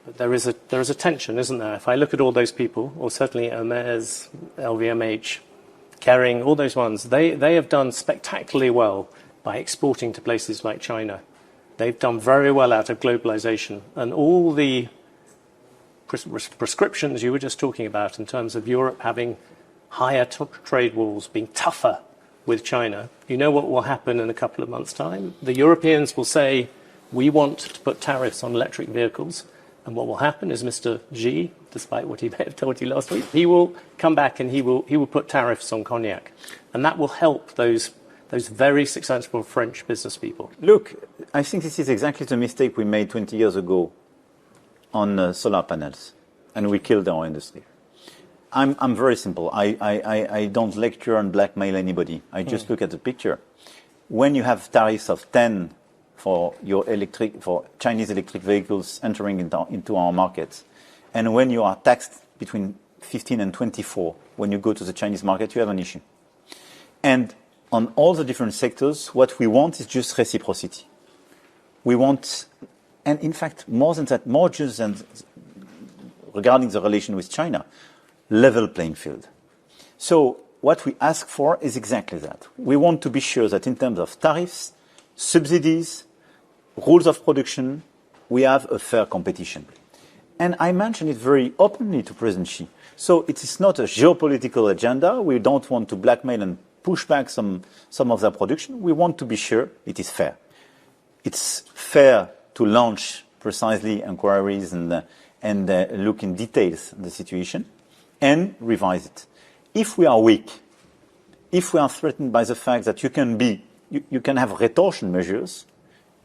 There is a tension, isn't there? If I look at all those people, or certainly Hermes, LVMH, Kering, all those ones, they have done spectacularly well by exporting to places like China. They've done very well out of globalization. And all the prescriptions you were just talking about in terms of Europe having higher trade walls, being tougher with China, you know what will happen in a couple of months' time? The Europeans will say, we want to put tariffs on electric vehicles. And what will happen is Mr. Xi, despite what he may have told you last week, he will come back and he will put tariffs on cognac. And that will help those very successful French business people. Look, I think this is exactly the mistake we made 20 years ago on solar panels, and we killed our industry. I'm very simple. I don't lecture and blackmail anybody. I just look at the picture. When you have tariffs of 10 for Chinese electric vehicles entering into our markets, and when you are taxed between 15 and 24 when you go to the Chinese market, you have an issue. And on all the different sectors, what we want is just reciprocity. We want, and in fact, more than that, more just than regarding the relation with China, level playing field. So what we ask for is exactly that. We want to be sure that in terms of tariffs, subsidies, rules of production, we have a fair competition. And I mentioned it very openly to President Xi. So it is not a geopolitical agenda. We don't want to blackmail and push back some of their production. We want to be sure it is fair. It's fair to launch precisely inquiries and look in details at the situation and revise it. If we are weak, if we are threatened by the fact that you can have retortion measures,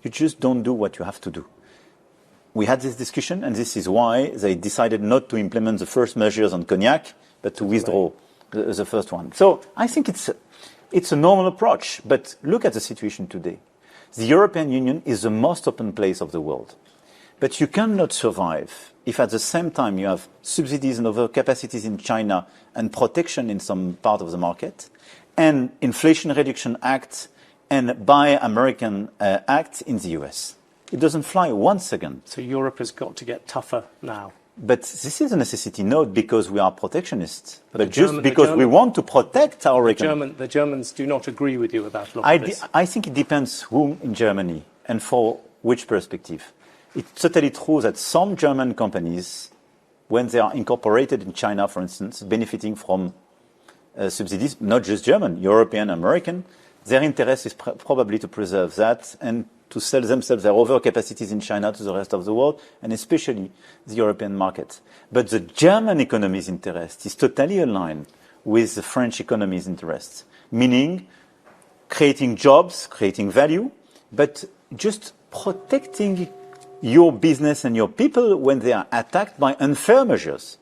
you just don't do what you have to do. We had this discussion, and this is why they decided not to implement the first measures on cognac, but to withdraw the first one. So I think it's a normal approach, but look at the situation today. The European Union is the most open place of the world. But you cannot survive if at the same time you have subsidies and overcapacities in China and protection in some part of the market, and Inflation Reduction Act and Buy American Act in the US. It doesn't fly 1 second. So Europe has got to get tougher now. But this is a necessity, not because we are protectionists, but just because we want to protect our economy. The Germans do not agree with you about a lot of this. I think it depends whom in Germany and for which perspective. It's totally true that some German companies, when they are incorporated in China, for instance, benefiting from subsidies, not just German, European, American, their interest is probably to preserve that and to sell themselves their overcapacities in China to the rest of the world, and especially the European market. But the German economy's interest is totally aligned with the French economy's interests, meaning creating jobs, creating value, but just protecting your business and your people when they are attacked by unfair measures.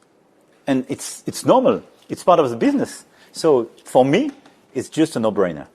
And it's normal. It's part of the business. So for me, it's just a no-brainer.